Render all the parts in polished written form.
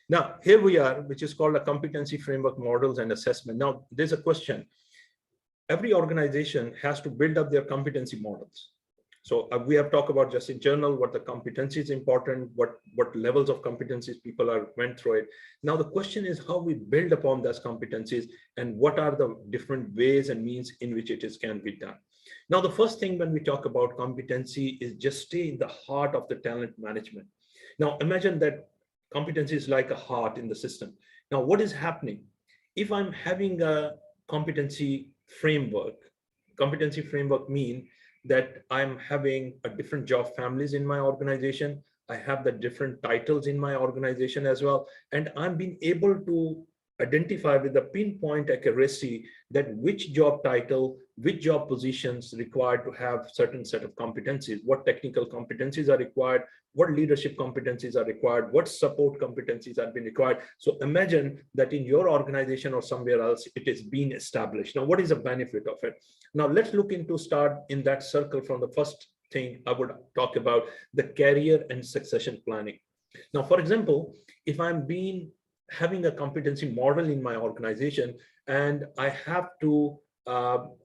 Now, here we are, which is called a competency framework models and assessment. Now, there's a question. Every organization has to build up their competency models. So we have talked about just in general what the competency is important, what levels of competencies people are went through it. Now the question is how we build upon those competencies and what are the different ways and means in which it is can be done. Now the first thing when we talk about competency is just stay in the heart of the talent management. Now imagine that competency is like a heart in the system. Now what is happening? If I'm having a competency framework mean that I'm having a different job families in my organization. I have the different titles in my organization as well. And I'm being able to identify with the pinpoint accuracy that which job title, which job positions required to have certain set of competencies, what technical competencies are required, what leadership competencies are required, what support competencies are being required. So imagine that in your organization or somewhere else, it is being established. Now, what is the benefit of it? Now, let's look into start in that circle from the first thing I would talk about, the career and succession planning. Now, for example, if I'm having a competency model in my organization and I have to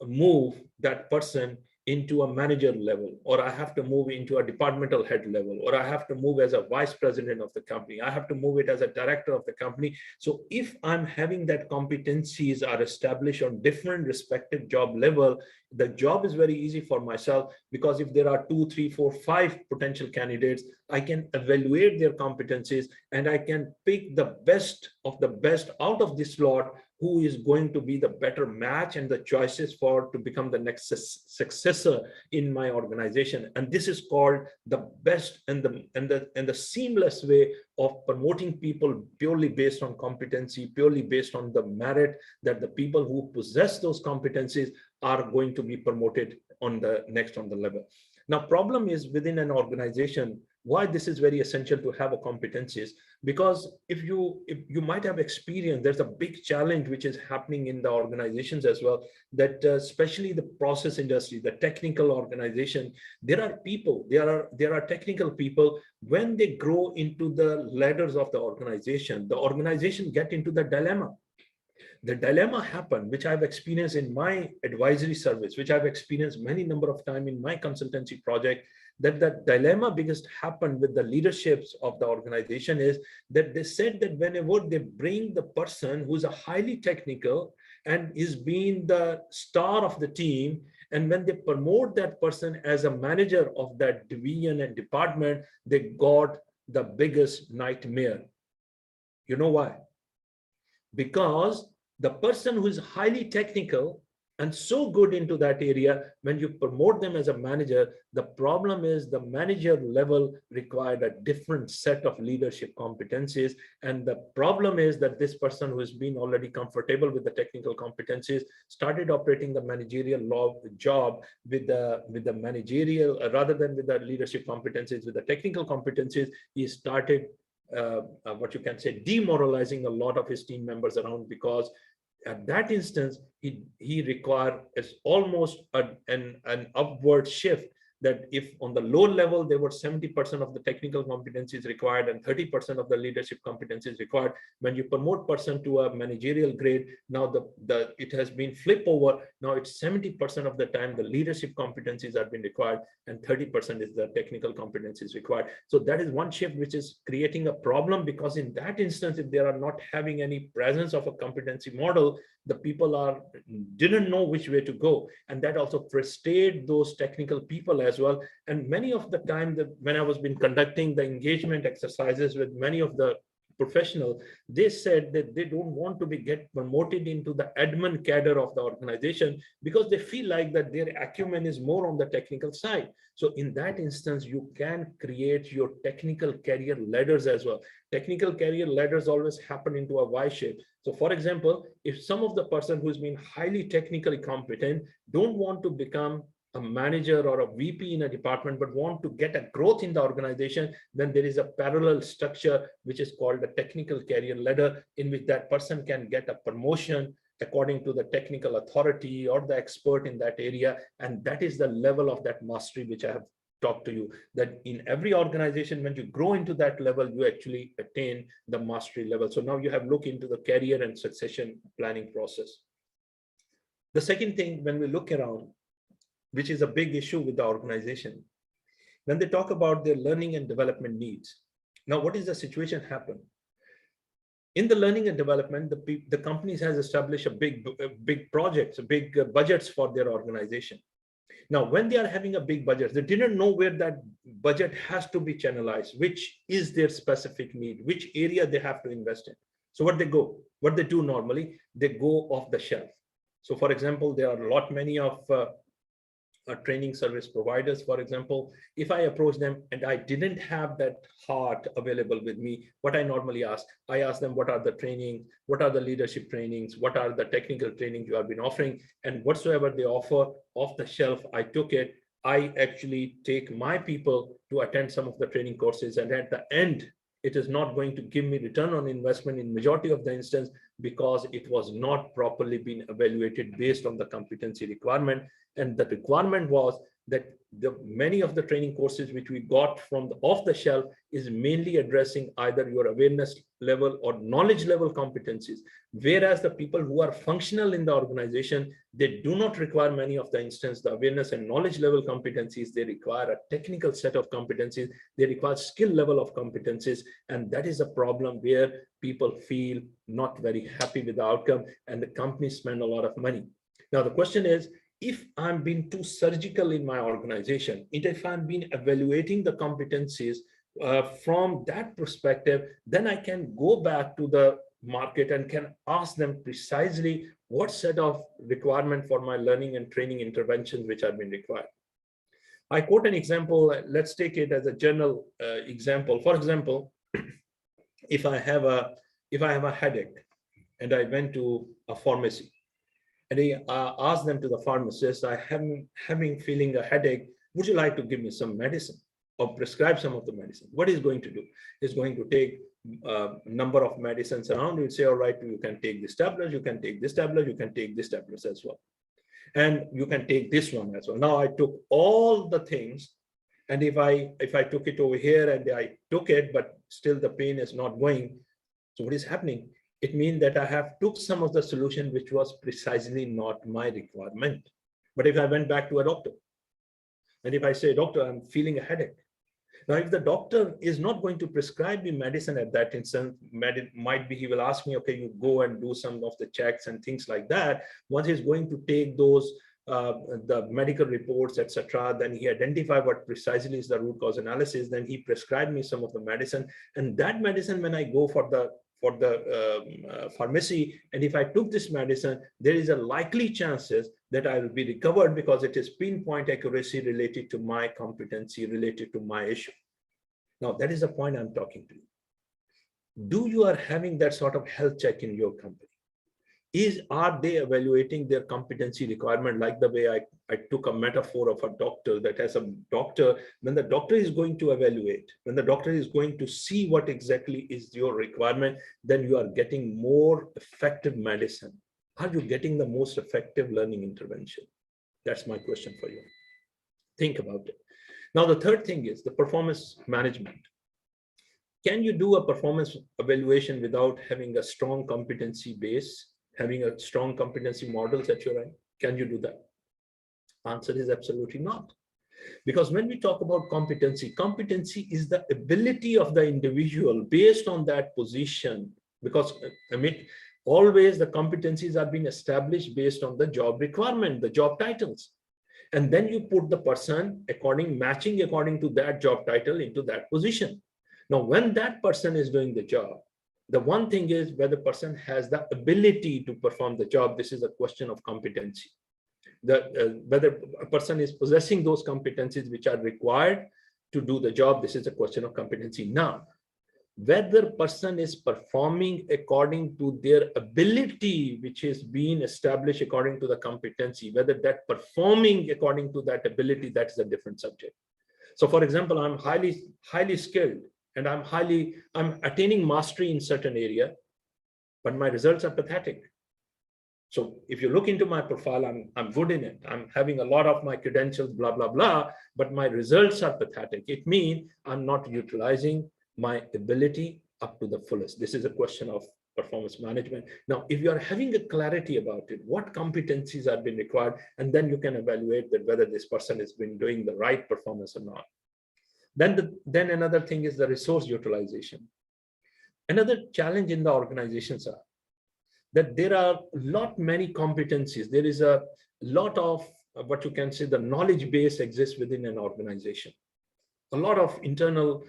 move that person into a manager level, or I have to move into a departmental head level, or I have to move as a vice president of the company, I have to move it as a director of the company. So if I'm having that competencies are established on different respective job level, the job is very easy for myself, because if there are 2, 3, 4, 5 potential candidates, I can evaluate their competencies and I can pick the best of the best out of this lot who is going to be the better match and the choices for to become the next successor in my organization. And this is called the best and the seamless way of promoting people purely based on competency, purely based on the merit that the people who possess those competencies are going to be promoted on the next on the level. Now, problem is within an organization, why this is very essential to have a competencies, because if you might have experienced, there's a big challenge which is happening in the organizations as well, that especially the process industry, the technical organization, there are technical people, when they grow into the ladders of the organization get into the dilemma. The dilemma happened, which I've experienced in my advisory service, which I've experienced many number of times in my consultancy project, that the dilemma biggest happened with the leaderships of the organization is that they said that whenever they bring the person who's a highly technical and is being the star of the team, and when they promote that person as a manager of that division and department, they got the biggest nightmare. You know why? Because the person who is highly technical and so good into that area, when you promote them as a manager, the problem is the manager level required a different set of leadership competencies. And the problem is that this person who has been already comfortable with the technical competencies started operating the managerial job with the managerial, rather than with the leadership competencies, with the technical competencies, he started what you can say demoralizing a lot of his team members around, because at that instance he required is almost an upward shift, that if on the low level there were 70% of the technical competencies required and 30% of the leadership competencies required, when you promote person to a managerial grade, now it has been flip over. Now it's 70% of the time the leadership competencies are being required and 30% is the technical competencies required. So that is one shift which is creating a problem, because in that instance, if they are not having any presence of a competency model, the people didn't know which way to go, and that also frustrated those technical people as well. And many of the time that when I was been conducting the engagement exercises with many of the professional, they said that they don't want to get promoted into the admin cadre of the organization, because they feel like that their acumen is more on the technical side. So in that instance, you can create your technical career ladders as well. Technical career ladders always happen into a Y shape. So for example, if some of the person who's been highly technically competent don't want to become a manager or a VP in a department, but want to get a growth in the organization, then there is a parallel structure which is called a technical career ladder, in which that person can get a promotion according to the technical authority or the expert in that area. And that is the level of that mastery which I have talk to you that in every organization, when you grow into that level, you actually attain the mastery level. So now you have looked into the career and succession planning process. The second thing, when we look around, which is a big issue with the organization, when they talk about their learning and development needs. Now, what is the situation happen? In the learning and development, the companies has established big projects, big budgets for their organization. Now, when they are having a big budget, they didn't know where that budget has to be channelized, which is their specific need, which area they have to invest in. So what they do normally, they go off the shelf. So for example, there are many of training service providers, for example. If I approach them and I didn't have that heart available with me, what I normally I ask them, what are the training, what are the leadership trainings, what are the technical trainings you have been offering, and whatsoever they offer off the shelf, I took it. I actually take my people to attend some of the training courses, and at the end, it is not going to give me return on investment in majority of the instance, because it was not properly been evaluated based on the competency requirement. And the requirement was that many of the training courses which we got from off the shelf is mainly addressing either your awareness level or knowledge level competencies, whereas the people who are functional in the organization, they do not require many of the instance the awareness and knowledge level competencies. They require a technical set of competencies, they require skill level of competencies, and that is a problem where people feel not very happy with the outcome, and the companies spend a lot of money. Now the question is, if I'm being too surgical in my organization, if I'm being evaluating the competencies from that perspective, then I can go back to the market and can ask them precisely what set of requirement for my learning and training interventions which have been required. I quote an example. Let's take it as a general example. For example, if I have a headache and I went to a pharmacy, and I asked them to the pharmacist, I am feeling a headache. Would you like to give me some medicine or prescribe some of the medicine? What he's going to do is going to take a number of medicines around. You'd say, all right, you can take this tablet, you can take this tablet, you can take this tablet as well. And you can take this one as well. Now I took all the things, and if I took it over here and I took it, but still the pain is not going, so what is happening? It means that I have took some of the solution which was precisely not my requirement. But if I went back to a doctor, and if I say, doctor, I'm feeling a headache. Now, if the doctor is not going to prescribe me medicine at that instant, might be he will ask me, okay, you go and do some of the checks and things like that. Once he's going to take those, the medical reports, etc., then he identify what precisely is the root cause analysis, then he prescribed me some of the medicine. And that medicine, when I go for the pharmacy, and if I took this medicine, there is a likely chances that I will be recovered because it is pinpoint accuracy related to my competency, related to my issue. Now, that is the point I'm talking to you. Do you are having that sort of health check in your company? Are they evaluating their competency requirement like the way I took a metaphor of a doctor, that as a doctor, when the doctor is going to evaluate, when the doctor is going to see what exactly is your requirement, then you are getting more effective medicine. Are you getting the most effective learning intervention? That's my question for you. Think about it. Now, the third thing is the performance management. Can you do a performance evaluation without having a strong competency base, having a strong competency models at your end? Can you do that? Answer is absolutely not. Because when we talk about competency, competency is the ability of the individual based on that position. Because I mean, always the competencies are being established based on the job requirement, the job titles. And then you put the person matching according to that job title into that position. Now, when that person is doing the job, the one thing is whether the person has the ability to perform the job. This is a question of competency. Whether a person is possessing those competencies which are required to do the job, this is a question of competency. Now, whether person is performing according to their ability, which is being established according to the competency, whether that performing according to that ability, that's a different subject. So for example, I'm highly skilled, and I'm attaining mastery in certain area, but my results are pathetic. So if you look into my profile, I'm good in it. I'm having a lot of my credentials, blah, blah, blah, but my results are pathetic. It means I'm not utilizing my ability up to the fullest. This is a question of performance management. Now, if you are having a clarity about it, what competencies are being required, and then you can evaluate that whether this person has been doing the right performance or not. Then another thing is the resource utilization. Another challenge in the organizations are that there are lot many competencies. There is a lot of what you can say the knowledge base exists within an organization. A lot of internal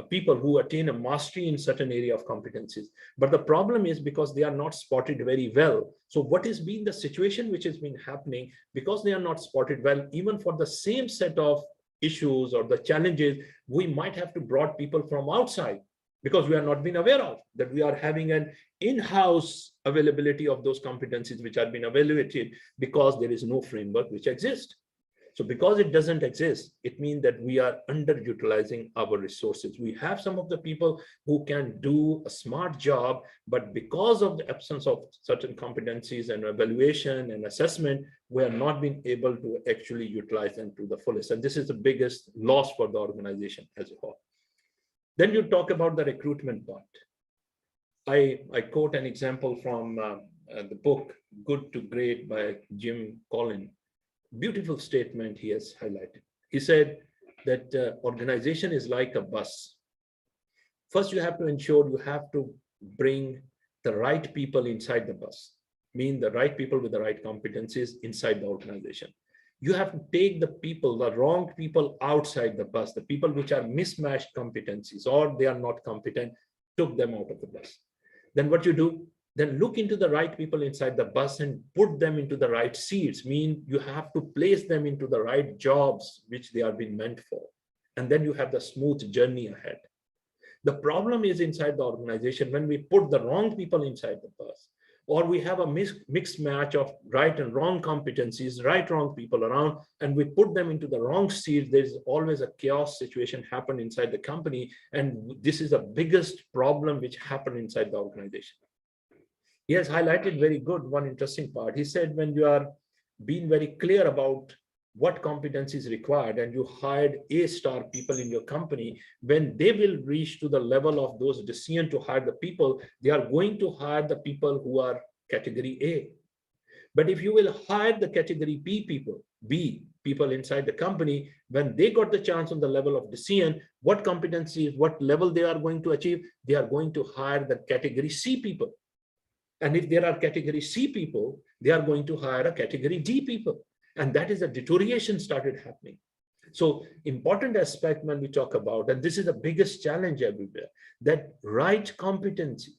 people who attain a mastery in certain area of competencies. But the problem is because they are not spotted very well. So what has been the situation which has been happening because they are not spotted well, even for the same set of issues or the challenges, we might have to brought people from outside because we are not being aware of that we are having an in-house availability of those competencies which are being evaluated because there is no framework which exists. So because it doesn't exist, it means that we are underutilizing our resources. We have some of the people who can do a smart job, but because of the absence of certain competencies and evaluation and assessment, we are not being able to actually utilize them to the fullest. And this is the biggest loss for the organization as a whole. Then you talk about the recruitment part. I quote an example from the book Good to Great by Jim Collins. Beautiful statement he has highlighted. He said that organization is like a bus. First, you have to ensure you have to bring the right people inside the bus, mean the right people with the right competencies inside the organization. You have to take the people, the wrong people outside the bus, the people which are mismatched competencies or they are not competent, took them out of the bus. Then what you do? Then look into the right people inside the bus and put them into the right seats. Mean you have to place them into the right jobs which they are being meant for. And then you have the smooth journey ahead. The problem is inside the organization when we put the wrong people inside the bus, or we have a mixed match of right and wrong competencies, right, wrong people around, and we put them into the wrong seats, there's always a chaos situation happen inside the company. And this is the biggest problem which happened inside the organization. He has highlighted very good one interesting part. He said when you are being very clear about what competence is required and you hired A-star people in your company, when they will reach to the level of those decision to hire the people, they are going to hire the people who are category A. But if you will hire the category B people inside the company, when they got the chance on the level of decision, what competencies, what level they are going to achieve, they are going to hire the category C people. And if there are category C people, they are going to hire a category D people. And that is a deterioration started happening. So important aspect when we talk about, and this is the biggest challenge everywhere, that right competencies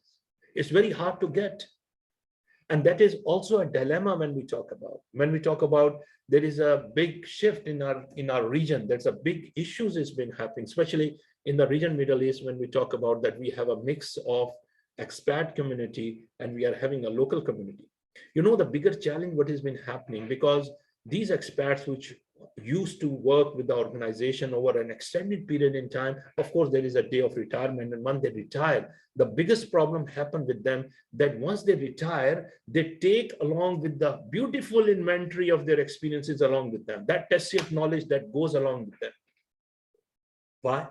is very hard to get. And that is also a dilemma when we talk about, there is a big shift in our region. There's a big issues has been happening, especially in the region Middle East, when we talk about that we have a mix of expat community and we are having a local community. You know, the bigger challenge what has been happening, because these expats which used to work with the organization over an extended period in time, of course there is a day of retirement, and once they retire, the biggest problem happened with them that once they retire, they take along with the beautiful inventory of their experiences along with them, that tacit knowledge that goes along with them. Why?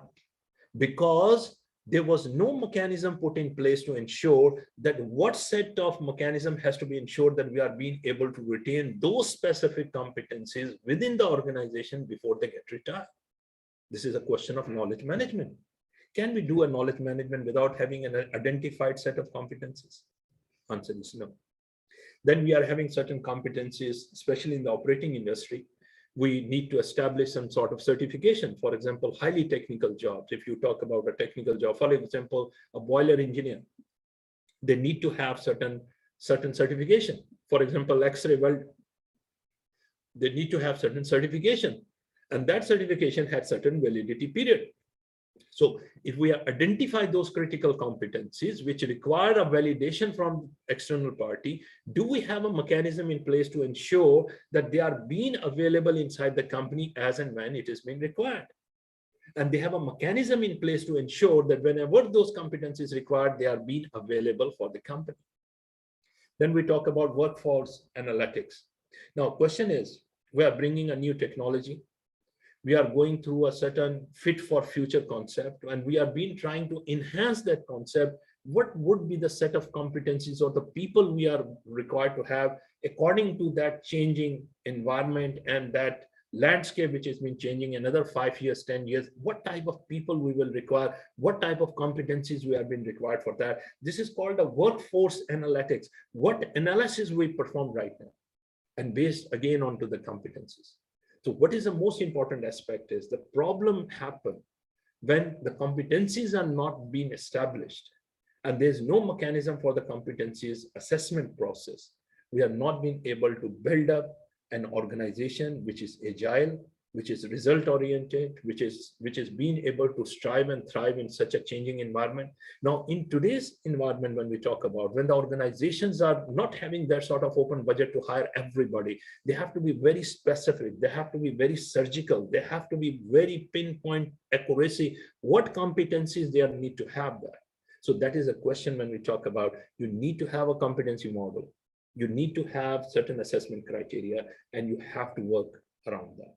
Because there was no mechanism put in place to ensure that what set of mechanism has to be ensured that we are being able to retain those specific competencies within the organization before they get retired. This is a question of knowledge management. Can we do a knowledge management without having an identified set of competencies? Answer is no. Then we are having certain competencies, especially in the operating industry. We need to establish some sort of certification. For example, highly technical jobs. If you talk about a technical job, for example, a boiler engineer, they need to have certain certification. For example, X-ray weld, they need to have certain certification, and that certification had certain validity period. So if we identify those critical competencies which require a validation from external party, do we have a mechanism in place to ensure that they are being available inside the company as and when it is being required? And they have a mechanism in place to ensure that whenever those competencies required, they are being available for the company. Then we talk about workforce analytics. Now, question is, we are bringing a new technology. We are going through a certain fit for future concept, and we are been trying to enhance that concept. What would be the set of competencies or the people we are required to have according to that changing environment and that landscape which has been changing another 5 years, 10 years? What type of people we will require? What type of competencies we have been required for that? This is called a workforce analytics. What analysis we perform right now, and based again onto the competencies. So what is the most important aspect is the problem happen when the competencies are not being established and there's no mechanism for the competencies assessment process. We have not been able to build up an organization which is agile, which is result oriented, which is being able to strive and thrive in such a changing environment. Now, in today's environment, when we talk about when the organizations are not having that sort of open budget to hire everybody, they have to be very specific, they have to be very surgical, they have to be very pinpoint accuracy, what competencies they need to have that. So that is a question when we talk about, you need to have a competency model, you need to have certain assessment criteria, and you have to work around that.